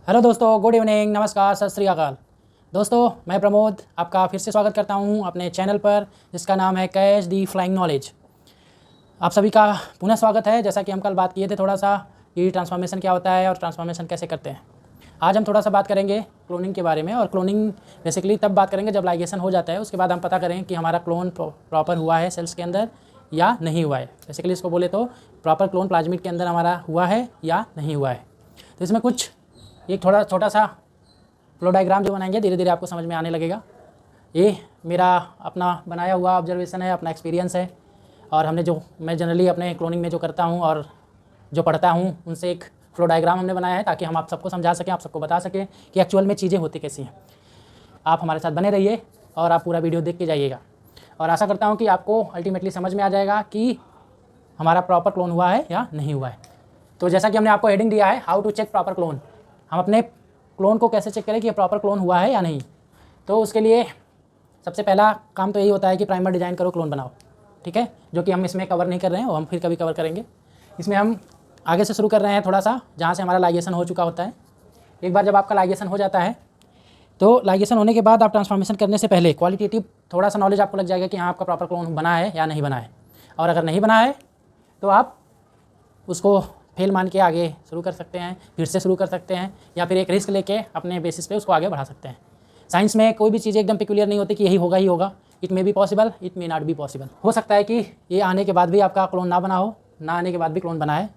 Hello दोस्तों, good evening, नमस्कार, सत श्री अकाल। दोस्तों, मैं प्रमोद आपका फिर से स्वागत करता हूं अपने चैनल पर जिसका नाम है कैच दी फ्लाइंग नॉलेज। आप सभी का पुनः स्वागत है। जैसा कि हम कल बात किए थे थोड़ा सा कि ट्रांसफॉर्मेशन क्या होता है और ट्रांसफॉर्मेशन कैसे करते हैं। आज हम थोड़ा सा बात करेंगे क्लोनिंग के बारे में। और क्लोनिंग बेसिकली तब बात करेंगे जब लाइगेशन हो जाता है, उसके बाद हम पता करें कि हमारा क्लोन प्रॉपर हुआ है सेल्स के अंदर या नहीं हुआ है। बेसिकली इसको बोले तो प्रॉपर क्लोन प्लाज्मिड के अंदर हमारा हुआ है या नहीं हुआ है। तो इसमें कुछ एक थोड़ा छोटा सा फ्लो डायग्राम जो बनाएंगे, धीरे धीरे आपको समझ में आने लगेगा। ये मेरा अपना बनाया हुआ ऑब्जर्वेशन है, अपना एक्सपीरियंस है। और मैं जनरली अपने क्लोनिंग में जो करता हूँ और जो पढ़ता हूँ उनसे एक फ्लो डायग्राम हमने बनाया है ताकि हम आप सबको समझा सकें, आप सबको बता सकें कि एक्चुअल में चीज़ें होती कैसी हैं। आप हमारे साथ बने रहिए और आप पूरा वीडियो देख के जाइएगा। और आशा करता हूँ कि आपको अल्टीमेटली समझ में आ जाएगा कि हमारा प्रॉपर क्लोन हुआ है या नहीं हुआ है। तो जैसा कि हमने आपको हेडिंग दिया है, how to check proper clone, हम अपने क्लोन को कैसे चेक करें कि ये प्रॉपर क्लोन हुआ है या नहीं। तो उसके लिए सबसे पहला काम तो यही होता है कि प्राइमर डिज़ाइन करो, क्लोन बनाओ। ठीक है, जो कि हम इसमें कवर नहीं कर रहे हैं, वो हम फिर कभी कवर करेंगे। इसमें हम आगे से शुरू कर रहे हैं थोड़ा सा, जहाँ से हमारा लाइगेशन हो चुका होता है। एक बार जब आपका लाइगेशन हो जाता है तो लाइगेशन होने के बाद आप ट्रांसफॉर्मेशन करने से पहले क्वालिटेटिव थोड़ा सा नॉलेज आपको लग जाएगा कि हाँ आपका प्रॉपर क्लोन बना है या नहीं बना है। और अगर नहीं बना है तो आप उसको फेल मान के आगे शुरू कर सकते हैं, फिर से शुरू कर सकते हैं, या फिर एक रिस्क लेके अपने बेसिस पे उसको आगे बढ़ा सकते हैं। साइंस में कोई भी चीज़ एकदम पेक्युलियर नहीं होती कि यही होगा ही होगा। It may be possible, it may not be possible. हो सकता है कि ये आने के बाद भी आपका क्लोन ना बना हो, ना आने के बाद भी क्लोन बना है,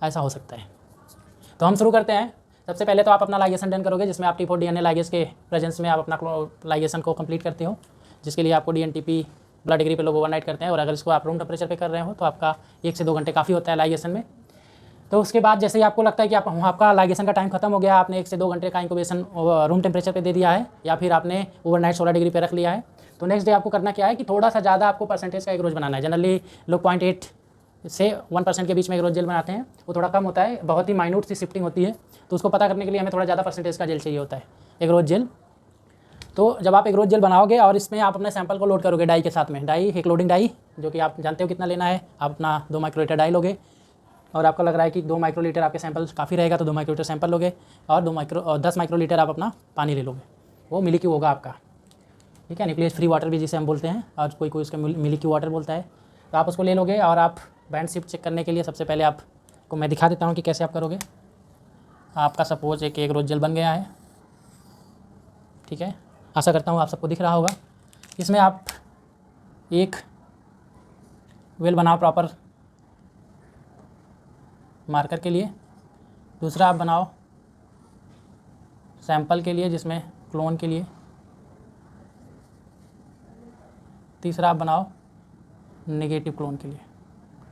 ऐसा हो सकता है। तो हम शुरू करते हैं। सबसे पहले तो आप अपना लाइगेशन डन करोगे, जिसमें आप T4 DNA लाइगेस के प्रेजेंस में आप अपना लाइगेशन को कंप्लीट करते हो, जिसके लिए आपको DNTP ब्लड डिग्री पे लोग ओवरनाइट करते हैं। और अगर इसको आप रूम टेम्परेचर पे कर रहे हो तो आपका 1 से 2 घंटे काफ़ी होता है लाइगेशन में। तो उसके बाद जैसे ही आपको लगता है कि आपका लाइगेशन का टाइम खत्म हो गया, आपने 1 से 2 घंटे का इंक्यूबेशन रूम टेम्परेचर पे दे दिया है, या फिर आपने ओवरनाइट 16 डिग्री पे रख लिया है, तो नेक्स्ट डे आपको करना क्या है कि थोड़ा सा ज़्यादा आपको परसेंटेज का एक रोज बनाना है। जनरली लोग 0.8 से 1% के बीच में एक रोज जेल बनाते हैं, वो थोड़ा कम होता है, बहुत ही माइन्यूट सी शिफ्टिंग होती है। तो उसको पता करने के लिए हमें थोड़ा ज़्यादा परसेंटेज का जेल चाहिए होता है, एक रोज जेल। तो जब आप एक रोज जेल बनाओगे और इसमें आप अपने सैंपल को लोड करोगे डाई के साथ में, डाई एक लोडिंग डाई, जो कि आप जानते हो कितना लेना है। आप अपना 2 माइक्रोलीटर डाई लोगे और आपको लग रहा है कि 2 माइक्रोलीटर आपके सैंपल काफ़ी रहेगा, तो 2 माइक्रोलीटर सैंपल लोगे और 10 माइक्रोलीटर आप अपना पानी ले लोगे। वो मिल्की होगा आपका, ठीक है, न्यूक्लियस फ्री वाटर भी जिसे हम बोलते हैं, और कोई कोई उसका मिल्की वाटर बोलता है। तो आप उसको ले लोगे और आप बैंड शिफ्ट चेक करने के लिए सबसे पहले आपको मैं दिखा देता हूँ कि कैसे आप करोगे। आपका सपोज एक रोज जेल बन गया है, ठीक है, आशा करता हूँ आप सबको दिख रहा होगा। इसमें आप एक वेल बनाओ प्रॉपर मार्कर के लिए, दूसरा आप बनाओ सैंपल के लिए जिसमें क्लोन के लिए, तीसरा आप बनाओ नेगेटिव क्लोन के लिए,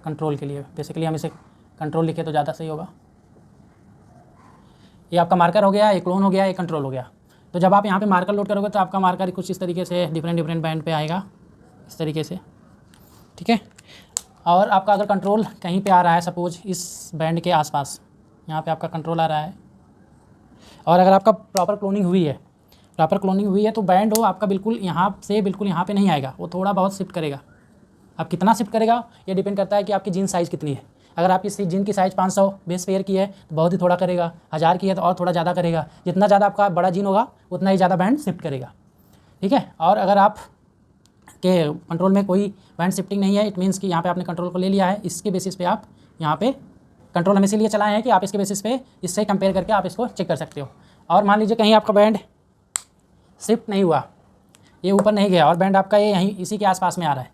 कंट्रोल के लिए। बेसिकली हम इसे कंट्रोल लिखे तो ज़्यादा सही होगा। ये आपका मार्कर हो गया, ये क्लोन हो गया, ये कंट्रोल हो गया। तो जब आप यहाँ पे मार्कर लोड करोगे तो आपका मार्कर कुछ इस तरीके से डिफरेंट बैंड पे आएगा, इस तरीके से, ठीक है। और आपका अगर कंट्रोल कहीं पे आ रहा है, सपोज इस बैंड के आसपास, यहाँ पे आपका कंट्रोल आ रहा है, और अगर आपका प्रॉपर क्लोनिंग हुई है तो बैंड हो आपका बिल्कुल यहाँ से बिल्कुल यहाँ पे नहीं आएगा, वो थोड़ा बहुत शिफ्ट करेगा। अब कितना शिफ्ट करेगा ये डिपेंड करता है कि आपकी जीन साइज़ कितनी है। अगर आपकी जीन की साइज़ 500 बेस पेयर की है तो बहुत ही थोड़ा करेगा, 1000 की है तो और थोड़ा ज़्यादा करेगा। जितना ज़्यादा आपका बड़ा जीन होगा उतना ही ज़्यादा बैंड शिफ्ट करेगा, ठीक है। और अगर आप के कंट्रोल में कोई बैंड शिफ्टिंग नहीं है, इट मीन्स कि यहाँ पे आपने कंट्रोल को ले लिया है, इसके बेसिस पे आप यहाँ पे कंट्रोल हम इसीलिए चलाए हैं कि आप इसके बेसिस पे इससे कंपेयर करके आप इसको चेक कर सकते हो। और मान लीजिए कहीं आपका बैंड शिफ्ट नहीं हुआ, ये ऊपर नहीं गया और बैंड आपका ये यहीं इसी के आसपास में आ रहा है,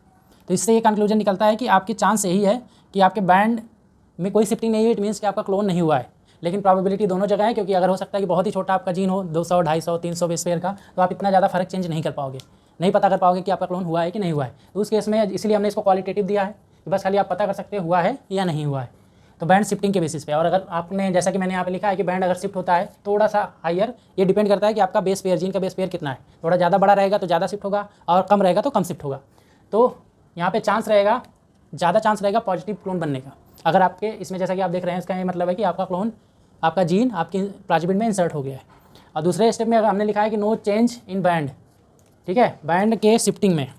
तो इससे ये कंक्लूजन निकलता है कि आपकी चांस यही है कि आपके बैंड में कोई शिफ्टिंग नहीं हुई, इट मीन्स कि आपका क्लोन नहीं हुआ है। लेकिन प्रोबेबिलिटी दोनों जगह है, क्योंकि अगर हो सकता है कि बहुत ही छोटा आपका जीन हो, 200, 250, 300 बेस पेयर का, तो आप इतना ज़्यादा फर्क चेंज नहीं कर पाओगे, नहीं पता कर पाओगे कि आपका क्लोन हुआ है कि नहीं हुआ है। तो उस केस में इसलिए हमने इसको क्वालिटेटिव दिया है कि बस खाली आप पता कर सकते हो हुआ है या नहीं हुआ है, तो बैंड शिफ्टिंग के बेसिस पे। और अगर आपने जैसा कि मैंने यहाँ पे लिखा है कि बैंड अगर शिफ्ट होता है थोड़ा सा हायर, ये डिपेंड करता है कि आपका बेस पेयर, जीन का बेस पेयर कितना है। थोड़ा ज़्यादा बड़ा रहेगा तो ज़्यादा शिफ्ट होगा, और कम रहेगा तो कम शिफ्ट होगा। तो यहाँ पे चांस रहेगा, ज़्यादा चांस रहेगा पॉजिटिव क्लोन बनने का। अगर आपके इसमें जैसा कि आप देख रहे हैं, इसका ये मतलब है कि आपका क्लोन, आपका जीन आपकी प्लाज्मिड में इंसर्ट हो गया है। और दूसरे स्टेप में अगर हमने लिखा है कि नो चेंज इन बैंड, ठीक है, बैंड के शिफ्टिंग में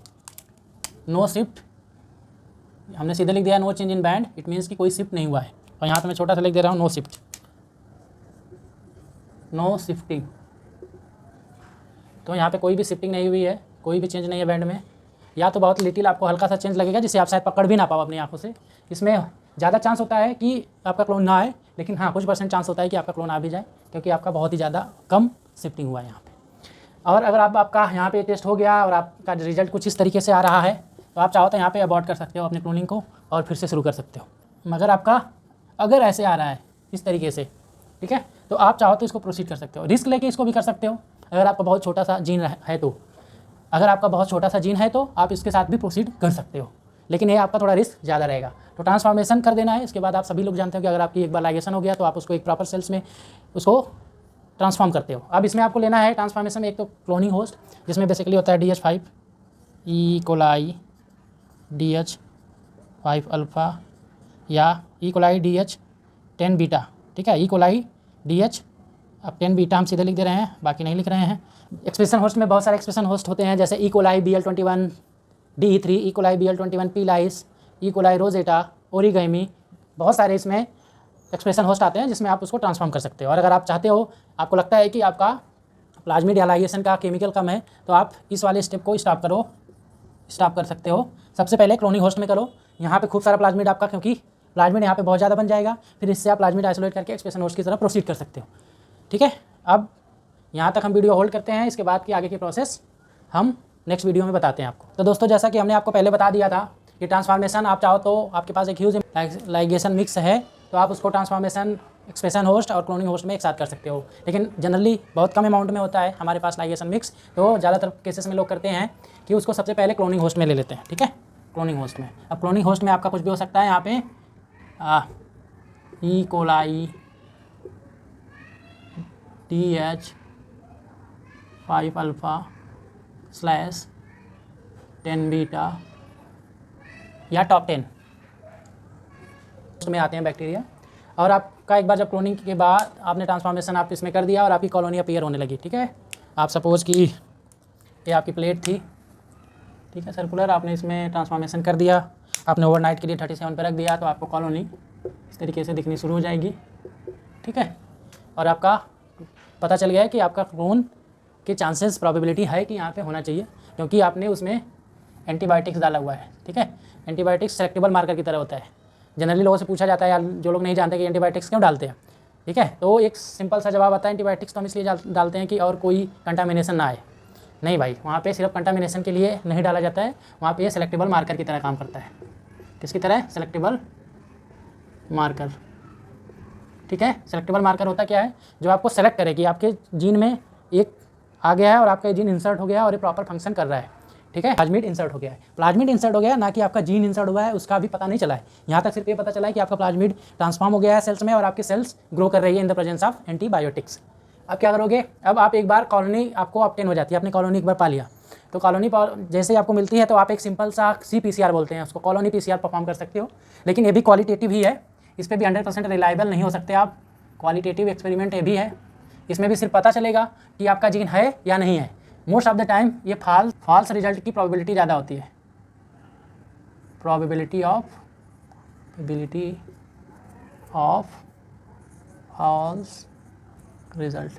नो शिफ्ट, हमने सीधे लिख दिया no change in band, it means कि कोई शिफ्ट नहीं हुआ है। और यहाँ पे मैं छोटा सा लिख दे रहा हूँ नो शिफ्ट, नो शिफ्टिंग। तो यहाँ पे कोई भी शिफ्टिंग नहीं हुई है, कोई भी चेंज नहीं है बैंड में, या तो बहुत लिटिल आपको हल्का सा चेंज लगेगा जिसे आप शायद पकड़ भी ना पाओ अपनी आंखों से। इसमें ज़्यादा चांस होता है कि आपका क्लोन ना आए, लेकिन हाँ कुछ % चांस होता है कि आपका क्लोन आ भी जाए, क्योंकि आपका बहुत ही ज़्यादा कम शिफ्टिंग हुआ है यहाँ पे। और अगर आपका यहाँ पे टेस्ट हो गया और आपका रिजल्ट कुछ इस तरीके से आ रहा है, तो आप चाहो तो यहाँ पे अबॉर्ट कर सकते हो अपने क्लोनिंग को और फिर से शुरू कर सकते हो। मगर आपका अगर ऐसे आ रहा है इस तरीके से, ठीक है, तो आप चाहो तो इसको प्रोसीड कर सकते हो, रिस्क लेके इसको भी कर सकते हो। अगर आपका बहुत छोटा सा जीन है तो, अगर आपका बहुत छोटा सा जीन है तो आप इसके साथ भी प्रोसीड कर सकते हो, लेकिन ये आपका थोड़ा रिस्क ज़्यादा रहेगा। तो ट्रांसफॉर्मेशन कर देना है। इसके बाद आप सभी लोग जानते हो कि अगर आपकी एक बार लाइगेशन हो गया तो आप उसको एक प्रॉपर सेल्स में उसको ट्रांसफॉर्म करते हो। अब इसमें आपको लेना है ट्रांसफॉर्मेशन में एक तो क्लोनिंग होस्ट, जिसमें बेसिकली होता है DH5 E coli DH5 alpha या ई कोलाई DH10 बीटा, ठीक है, ई कोलाई DH अब 10 बीटा हम सीधे लिख दे रहे हैं, बाकी नहीं लिख रहे हैं। एक्सप्रेशन होस्ट में बहुत सारे एक्सप्रेशन होस्ट होते हैं, जैसे E coli BL21 DE3, E coli BL21 P lys, E coli Rosetta, origami, बहुत सारे इसमें एक्सप्रेशन होस्ट आते हैं जिसमें आप उसको ट्रांसफॉर्म कर सकते हो। और अगर आप चाहते हो, आपको लगता है कि आपका प्लाज्मिड या लाइगेशन का केमिकल कम है, तो आप इस वाले स्टेप को स्टॉप कर सकते हो। सबसे पहले क्लोनिंग होस्ट में करो, यहाँ पे खूब सारा प्लाज्मिड आपका, क्योंकि प्लाज्मिड यहाँ पे बहुत ज़्यादा बन जाएगा, फिर इससे आप प्लाज्मिड आइसोलेट करके एक्सप्रेशन होस्ट की तरफ प्रोसीड कर सकते हो, ठीक है। अब यहाँ तक हम वीडियो होल्ड करते हैं, इसके बाद की आगे की प्रोसेस हम नेक्स्ट वीडियो में बताते हैं आपको। तो दोस्तों, जैसा कि हमने आपको पहले बता दिया था कि ट्रांसफॉर्मेशन आप चाहो तो आपके पास एक ह्यूज लाइगेशन मिक्स है, तो आप उसको ट्रांसफॉर्मेशन एक्सप्रेशन होस्ट और क्लोनिंग होस्ट में एक साथ कर सकते हो। लेकिन जनरली बहुत कम अमाउंट में होता है हमारे पास लाइगेशन मिक्स, तो ज़्यादातर केसेस में लोग करते हैं कि उसको सबसे पहले क्लोनिंग होस्ट में ले लेते हैं, ठीक है, क्लोनिंग होस्ट में। अब क्लोनिंग होस्ट में आपका कुछ भी हो सकता है, यहाँ पे E coli DH5 alpha /10 beta या टॉप 10 में आते हैं बैक्टीरिया। और आपका एक बार जब क्लोनिंग के बाद आपने ट्रांसफॉर्मेशन आप इसमें कर दिया और आपकी कॉलोनी अपीयर होने लगी, ठीक है। आप सपोज़ कि ये आपकी प्लेट थी, ठीक है, सर्कुलर, आपने इसमें ट्रांसफॉर्मेशन कर दिया, आपने ओवरनाइट के लिए 37 पर रख दिया, तो आपको कॉलोनी इस तरीके से दिखनी शुरू हो जाएगी, ठीक है। और आपका पता चल गया है कि आपका क्लोन के चांसेस प्रोबेबिलिटी है कि यहाँ पे होना चाहिए, क्योंकि आपने उसमें एंटीबायोटिक्स डाला हुआ है, ठीक है। एंटीबायोटिक्स सेलेक्टेबल मार्कर की तरह होता है। जनरली लोगों से पूछा जाता है, या जो लोग नहीं जानते कि एंटीबायोटिक्स क्यों डालते हैं, ठीक है, तो एक सिंपल सा जवाब आता है, एंटीबायोटिक्स तो हम इसलिए डालते हैं कि और कोई कंटामिनेशन ना आए। नहीं भाई, वहाँ पे सिर्फ कंटामिनेशन के लिए नहीं डाला जाता है, वहाँ पे ये सेलेक्टेबल मार्कर की तरह काम करता है। किसकी तरह? सेलेक्टेबल मार्कर, ठीक है। सेलेक्टेबल मार्कर होता क्या है? जो आपको सेलेक्ट करे कि आपके जीन में एक आ गया है और आपका जीन इंसर्ट हो गया है और ये प्रॉपर फंक्शन कर रहा है, ठीक है। प्लाज्मिड इंसर्ट हो गया है, प्लाज्मिड इंसर्ट हो गया है, ना कि आपका जीन इंसर्ट हुआ है, उसका भी पता नहीं चला है। यहाँ तक सिर्फ ये पता चला है कि आपका प्लाज्मिड ट्रांसफॉर्म हो गया है सेल्स में और आपकी सेल्स ग्रो कर रही है in the presence of antibiotics. अब क्या करोगे? अब आप एक बार कॉलोनी आपको ऑब्टेन हो जाती है, आपने कॉलोनी एक बार पा लिया, तो कॉलोनी जैसे ही आपको मिलती है तो आप एक सिंपल सा CPCR बोलते हैं उसको, कॉलोनी PCR परफॉर्म कर सकते हो। लेकिन ये भी क्वालिटेटिव ही है, इस पर भी 100% रिलायबल नहीं हो सकते आप, क्वालिटेटिव एक्सपेरिमेंट ये भी है। इसमें भी सिर्फ पता चलेगा कि आपका जीन है या नहीं है। मोस्ट ऑफ द टाइम ये फॉल्स रिजल्ट की प्रोबेबिलिटी ज़्यादा होती है, प्रोबेबिलिटी ऑफ फॉल्स रिजल्ट,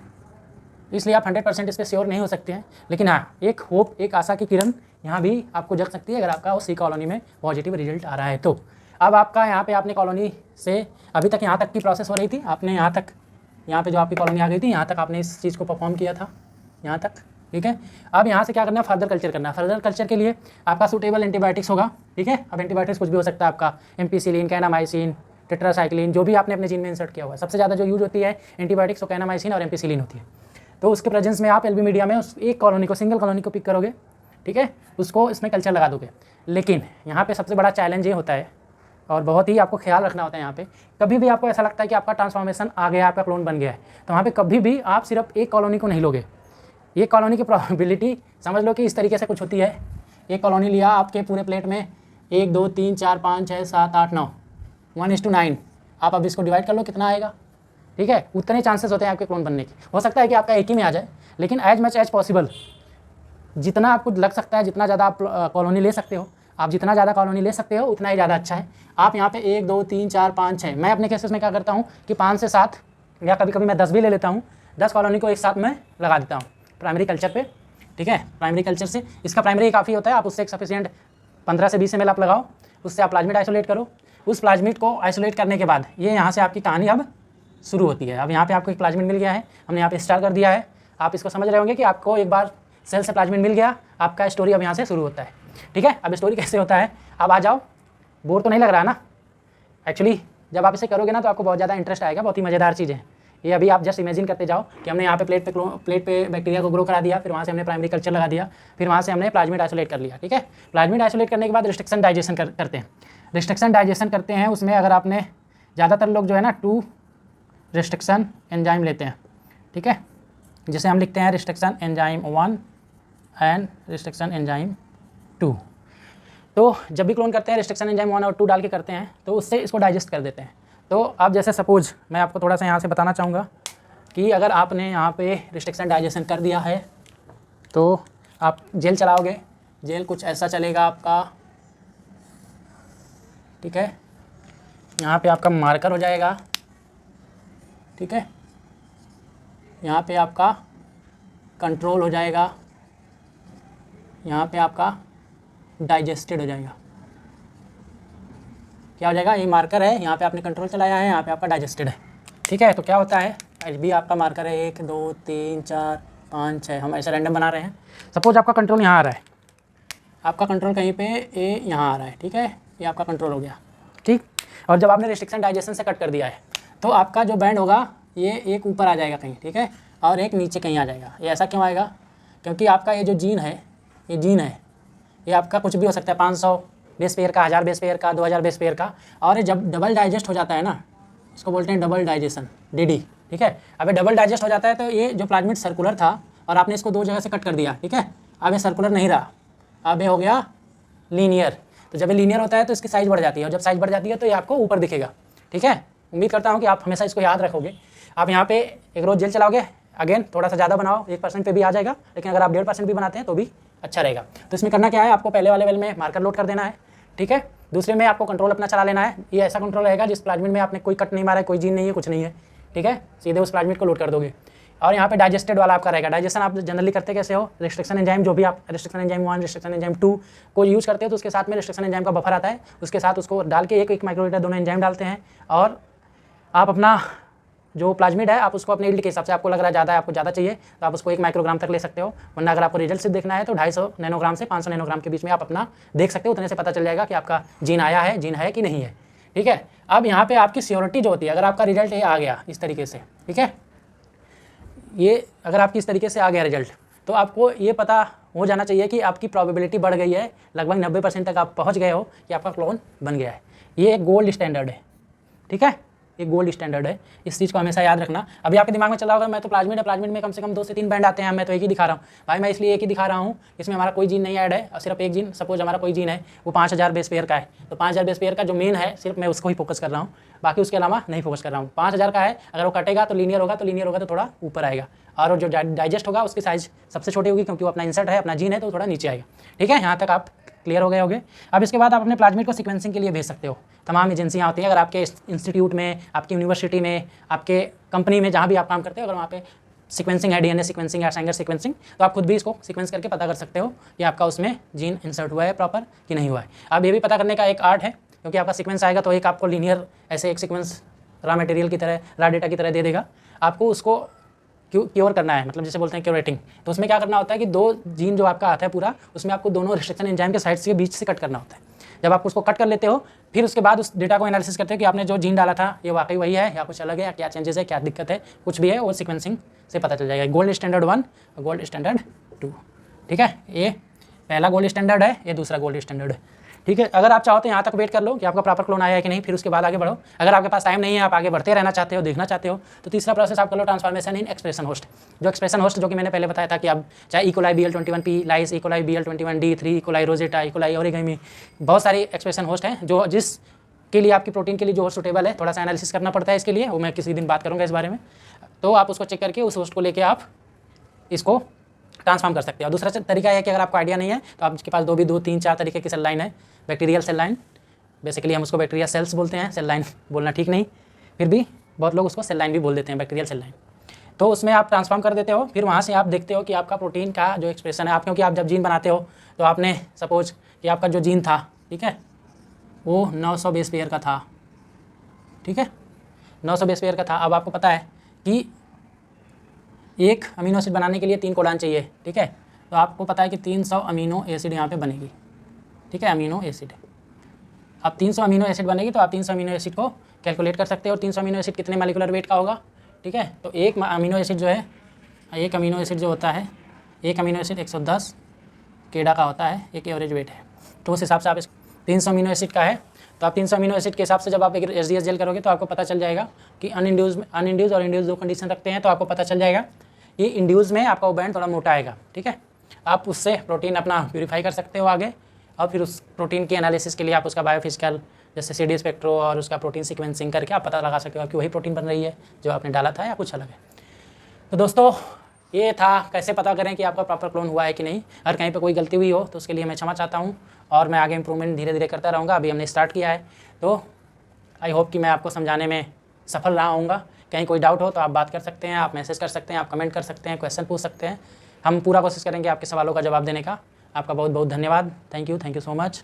इसलिए आप 100% इस पर श्योर नहीं हो सकते हैं। लेकिन हाँ, एक होप, एक आशा की किरण यहाँ भी आपको जग सकती है अगर आपका उसी कॉलोनी में पॉजिटिव रिजल्ट आ रहा है तो। अब आपका यहाँ पे आपने कॉलोनी से अभी तक यहाँ तक की प्रोसेस हो रही थी, आपने यहाँ पे जो आपकी कॉलोनी आ गई थी, यहाँ तक आपने इस चीज़ को परफॉर्म किया था, यहाँ तक, ठीक है। अब यहाँ से क्या करना है? फर्दर कल्चर करना है। फर्दर कल्चर के लिए आपका सूटेबल एंटीबायोटिक्स होगा, ठीक है। अब एंटीबायोटिक्स कुछ भी हो सकता है आपका, एम्पीसिलिन, कैनामाइसिन, टेट्रासाइक्लिन, जो भी आपने अपने जीन में इंसर्ट किया हुआ है। सबसे ज़्यादा जो यूज होती है एंटीबायोटिक्स तो कैनामाइसिन और एम्पीसिलिन होती है। तो उसके प्रेजेंस में आप LB मीडिया में उस एक कॉलोनी को, सिंगल कॉलोनी को पिक करोगे, ठीक है, उसको इसमें कल्चर लगा दोगे। लेकिन यहाँ पे सबसे बड़ा चैलेंज ये होता है और बहुत ही आपको ख्याल रखना होता है यहाँ पे, कभी भी आपको ऐसा लगता है कि आपका ट्रांसफॉर्मेशन आ गया, आपका क्लोन बन गया है, तो वहाँ पे कभी भी आप सिर्फ एक कॉलोनी को नहीं लोगे। ये कॉलोनी की प्रोबेबिलिटी समझ लो कि इस तरीके से कुछ होती है। एक कॉलोनी लिया आपके पूरे प्लेट में 1 2 3 4 5 6 7 8 9 1:9, आप अब इसको डिवाइड कर लो कितना आएगा, ठीक है। उतने चांसेस होते हैं आपके क्लोन बनने के। हो सकता है कि आपका एक ही में आ जाए, लेकिन एज मच एज पॉसिबल जितना आपको लग सकता है, जितना ज़्यादा आप कॉलोनी ले सकते हो, आप जितना ज़्यादा कॉलोनी ले सकते हो उतना ही ज़्यादा अच्छा है। आप यहाँ पे 1 2 3 4 5 6, मैं अपने केसेस में क्या करता हूँ कि 5 से 7 या कभी कभी मैं 10 भी ले लेता हूँ। 10 कॉलोनी को एक साथ में लगा देता हूँ प्राइमरी कल्चर पे, ठीक है। प्राइमरी कल्चर से इसका प्राइमरी काफ़ी होता है, आप उससे एक सफिशिएंट 15 से 20 ml आप लगाओ, उससे आप प्लाज्मिड आइसोलेट करो। उस प्लाज्मिड को आइसोलेट करने के बाद ये यहाँ से आपकी कहानी अब शुरू होती है। अब यहाँ पे आपको एक प्लाज्मिड मिल गया है, हमने यहाँ पे स्टार कर दिया है। आप इसको समझ रहे होंगे कि आपको एक बार सेल से प्लाज्मिड मिल गया, आपका स्टोरी अब यहाँ से शुरू होता है, ठीक है। अब स्टोरी कैसे होता है, अब आ जाओ, बोर तो नहीं लग रहा है ना। एक्चुअली जब आप इसे करोगे ना तो आपको बहुत ज़्यादा इंटरेस्ट आएगा, बहुत ही मज़ेदार चीज़ है ये। अभी आप जस्ट इमेजिन करते जाओ कि हमने यहाँ पे प्लेट पे बैक्टीरिया को ग्रो करा दिया, फिर वहाँ से हमने प्राइमरी कल्चर लगा दिया, फिर वहाँ से हमने प्लाज्मिड आइसोलेट कर लिया, ठीक है। प्लाज्मिड आइसोलेट करने के बाद रिस्ट्रिक्शन डाइजेशन करते हैं। रिस्ट्रिक्शन डाइजेशन करते हैं, उसमें अगर आपने ज़्यादातर लोग जो है ना 2 रिस्ट्रिक्शन एंजाइम लेते हैं, ठीक है, जिसे हम लिखते हैं restriction enzyme 1 and restriction enzyme 2। तो जब भी क्लोन करते हैं रिस्ट्रिक्शन एंजाइम 1 और 2 डाल के करते हैं तो उससे इसको डाइजेस्ट कर देते हैं। तो अब जैसे सपोज मैं आपको थोड़ा सा यहाँ से बताना चाहूँगा कि अगर आपने यहाँ पे रिस्ट्रिक्शन डाइजेशन कर दिया है तो आप जेल चलाओगे, जेल कुछ ऐसा चलेगा आपका, ठीक है। यहाँ पे आपका मार्कर हो जाएगा, ठीक है। यहाँ पे आपका कंट्रोल हो जाएगा, यहाँ पे आपका डाइजेस्टेड हो जाएगा। क्या हो जाएगा, ये मार्कर है, यहाँ पे आपने कंट्रोल चलाया है, यहाँ पे आपका डाइजेस्टेड है, ठीक है। तो क्या होता है, आज भी आपका मार्कर है 1 2 3 4 5 6, हम ऐसा रैंडम बना रहे हैं। सपोज आपका कंट्रोल यहाँ आ रहा है, आपका कंट्रोल कहीं पे ए यहाँ आ रहा है, ठीक है, ये आपका कंट्रोल हो गया, ठीक। और जब आपने रिस्ट्रिक्शन डाइजेशन से कट कर दिया है तो आपका जो बैंड होगा ये एक ऊपर आ जाएगा कहीं, ठीक है, और एक नीचे कहीं आ जाएगा। ये ऐसा क्यों आएगा, क्योंकि आपका ये जो जीन है, ये जीन है, ये आपका कुछ भी हो सकता है, 500 बेस पेयर का, 1000 बेस पेयर का, 2000 बेस पेयर का। और ये जब डबल डाइजेस्ट हो जाता है ना, इसको बोलते हैं डबल डाइजेशन, DD, ठीक है। अब ये डबल डाइजेस्ट हो जाता है तो ये जो प्लाज्मिड सर्कुलर था और आपने इसको 2 जगह से कट कर दिया, ठीक है, अब ये सर्कुलर नहीं रहा, अब ये हो गया लीनियर। तो जब ये लीनियर होता है तो इसकी साइज़ बढ़ जाती है, और जब साइज़ बढ़ जाती है तो ये आपको ऊपर दिखेगा, ठीक है। उम्मीद करता हूँ कि आप हमेशा इसको याद रखोगे। आप यहाँ पे एक रोज़ जेल चलाओगे, अगेन थोड़ा सा ज़्यादा बनाओ, 1% पे भी आ जाएगा, लेकिन अगर आप 1.5% भी बनाते हैं तो भी अच्छा रहेगा। तो इसमें करना क्या है, आपको पहले वाले लेवल में मार्कर लोड कर देना है, ठीक है। दूसरे में आपको कंट्रोल अपना चला लेना है। ये ऐसा कंट्रोल रहेगा जिस प्लाज्मिड में आपने कोई कट नहीं मारा है, कोई जीन नहीं है, कुछ नहीं है, ठीक है, सीधे उस प्लाज्मिड को लोड कर दोगे। और यहाँ पे डाइजेस्टेड वाला आपका रहेगा। डाइजेशन आप जनरली करते कैसे हो, रिस्ट्रिक्शन एंजाइम जो भी आप रिस्ट्रिक्शन एंजाइम 1 रिस्ट्रिक्शन एंजाइम 2 को यूज़ करते हो तो उसके साथ में रिस्ट्रिक्शन एंजाइम का बफर आता है, उसके साथ उसको डाल के 1 माइक्रोलीटर दोनों एंजाइम डालते हैं, और आप अपना जो प्लाज्मिड है आप उसको अपने यील्ड के हिसाब से, आपको लग रहा है ज़्यादा है, आपको ज़्यादा चाहिए तो आप उसको 1 माइक्रोग्राम तक ले सकते हो, वरना अगर आपको रिजल्ट से देखना है तो 250 नैनोग्राम से 500 नैनोग्राम के बीच में आप अपना देख सकते हो। उतने से पता चल जाएगा कि आपका जीन आया है, जीन है कि नहीं है, ठीक है। अब यहाँ पे आपकी श्योरिटी जो होती है, अगर आपका रिजल्ट ये आ गया इस तरीके से, ठीक है, ये अगर आपकी इस तरीके से आ गया रिजल्ट, तो आपको ये पता हो जाना चाहिए कि आपकी प्रोबेबिलिटी बढ़ गई है, लगभग 90% तक आप पहुँच गए हो कि आपका क्लोन बन गया है। ये एक गोल्ड स्टैंडर्ड है, ठीक है, एक गोल्ड स्टैंडर्ड है, इस चीज़ को हमेशा याद रखना। अभी आपके दिमाग में चला होगा मैं तो प्लाज्मिड है, प्लाज्मिड में कम से कम 2 से 3 बैंड आते हैं, मैं तो एक ही दिखा रहा हूँ। भाई मैं इसलिए एक ही दिखा रहा हूँ, इसमें हमारा कोई जीन नहीं ऐड है, और सिर्फ एक जीन, सपोज हमारा कोई जीन है वो 5000 बेस पेयर का है, तो 5000 बेस पेयर का जो मेन है सिर्फ मैं उसको ही फोकस कर रहा हूँ, बाकी उसके अलावा नहीं फोकस कर रहा हूँ। 5000 का है, अगर वो कटेगा तो लीनियर होगा, तो लीनियर होगा तो थोड़ा ऊपर आएगा, और जो डाइजेस्ट होगा उसकी साइज़ सबसे छोटी होगी क्योंकि वो अपना इंसर्ट है, अपना जीन है, तो थोड़ा नीचे आएगा, ठीक है। यहाँ तक आप क्लियर हो गए होंगे। अब इसके बाद आप अपने प्लाज्मिड को सीक्वेंसिंग के लिए भेज सकते हो। तमाम एजेंसियाँ होती हैं, अगर आपके इंस्टीट्यूट में, आपकी यूनिवर्सिटी में, आपके कंपनी में, जहाँ भी आप काम करते हो, अगर वहाँ पे सीक्वेंसिंग है, DNA सीक्वेंसिंग या सैंगर सीक्वेंसिंग, तो आप खुद भी इसको सीक्वेंस करके पता कर सकते हो कि आपका उसमें जीन इंसर्ट हुआ है प्रॉपर कि नहीं हुआ है। अब ये भी पता करने का एक आर्ट है, क्योंकि आपका सीक्वेंस आएगा तो एक आपको लीनियर ऐसे एक सीक्वेंस रॉ मटेरियल की तरह, रॉ डेटा की तरह दे देगा, आपको उसको क्योर करना है, मतलब जैसे बोलते हैं क्यूरेटिंग। तो उसमें क्या करना होता है कि 2 जीन जो आपका आता है पूरा, उसमें आपको दोनों रिस्ट्रिक्शन एंजाइम के साइड से बीच से कट करना होता है। जब आप उसको कट कर लेते हो, फिर उसके बाद उस डेटा को एनालिसिस करते हो कि आपने जो जीन डाला था ये वाकई वही है या कुछ अलग है, या क्या चेंजेस है, क्या दिक्कत है, कुछ भी है, वो सीक्वेंसिंग से पता चल जाएगा। गोल्ड स्टैंडर्ड 1 और गोल्ड स्टैंडर्ड 2, ठीक है, ये पहला गोल्ड स्टैंडर्ड है, ये दूसरा गोल्ड स्टैंडर्ड है, ठीक है। अगर आप चाहो तो यहाँ तक वेट कर लो कि आपका प्रॉपर क्लोन आया है कि नहीं, फिर उसके बाद आगे बढ़ो। अगर आपके पास टाइम नहीं है, आप आगे बढ़ते रहना चाहते हो, देखना चाहते हो, तो तीसरा प्रोसेस आप कर लो ट्रांसफॉर्मेशन इन एक्सप्रेशन होस्ट। जो एक्सप्रेशन होस्ट जो कि मैंने पहले बताया था कि अब चाहे E coli BL21P lys, E coli BL21D3, E coli Rosetta, E coli origami, बहुत सारी एक्सप्रेशन होस्ट हैं जो जिस के लिए आपकी प्रोटीन के लिए जो होस्ट सुटेबल है। थोड़ा सा एनालिसिस करना पड़ता है इसके लिए, वो मैं किसी दिन बात करूँगा इस बारे में। तो आप उसको चेक करके उस होस्ट को लेके आप इसको ट्रांसफॉर्म कर सकते हो। दूसरा तरीका है कि अगर आपको आइडिया नहीं है तो आपके पास 2 3 4 तरीके की सेल लाइन है। बैक्टीरियल सेल लाइन, बेसिकली हम उसको बैक्टीरिया सेल्स बोलते हैं, सेल लाइन बोलना ठीक नहीं, फिर भी बहुत लोग उसको सेल लाइन भी बोल देते हैं, बैक्टीरियल सेल लाइन। तो उसमें आप ट्रांसफॉर्म कर देते हो, फिर वहाँ से आप देखते हो कि आपका प्रोटीन का जो एक्सप्रेशन है, आप क्योंकि आप जब जीन बनाते हो तो आपने सपोज कि आपका जो जीन था, ठीक है, वो 900 बेस पेयर का था, ठीक है, 900 बेस पेयर का था। अब आपको पता है कि एक अमीनो एसिड बनाने के लिए 3 कोडान चाहिए, ठीक है, तो आपको पता है कि 300 अमीनो एसिड यहाँ पे बनेगी, ठीक है, अमीनो एसिड। अब 300 अमीनो एसिड बनेगी तो आप 300 अमीनो एसिड को कैलकुलेट कर सकते हो। 300 अमीनो एसिड कितने मॉलिक्यूलर वेट का होगा, ठीक है, तो एक अमीनो एसिड जो है, एक अमीनो एसिड जो होता है, एक अमीनो एसिड 110 केडा का होता है, एक एवरेज वेट है। तो उस हिसाब से आप 300 अमीनो एसिड का है, तो आप 300 अमीनो एसिड के हिसाब से जब आप एक एसडीएस जेल करोगे तो आपको पता चल जाएगा कि अनइंड्यूज और इंड्यूज दो कंडीशन रखते हैं, तो आपको पता चल जाएगा कि इंड्यूज में आपका वो बैंड थोड़ा मोटा आएगा, ठीक है। आप उससे प्रोटीन अपना प्यूरीफाई कर सकते हो आगे, और फिर उस प्रोटीन के एनालिसिस के लिए आप उसका बायोफिजिकल जैसे CD स्पेक्ट्रो और उसका प्रोटीन सीक्वेंसिंग करके आप पता लगा सकते हो कि वही प्रोटीन बन रही है जो आपने डाला था या कुछ अलग है। तो दोस्तों ये था कैसे पता करें कि आपका प्रॉपर क्लोन हुआ है कि नहीं। अगर कहीं पे कोई गलती हुई हो तो उसके लिए मैं क्षमा चाहता हूँ, और मैं आगे इंप्रूवमेंट धीरे धीरे करता रहूँगा। अभी हमने स्टार्ट किया है, तो आई होप कि मैं आपको समझाने में सफल रहा हूँगा। कहीं कोई डाउट हो तो आप बात कर सकते हैं, आप मैसेज कर सकते हैं, आप कमेंट कर सकते हैं, क्वेश्चन पूछ सकते हैं। हम पूरा कोशिश करेंगे आपके सवालों का जवाब देने का। आपका बहुत बहुत धन्यवाद। Thank you so much.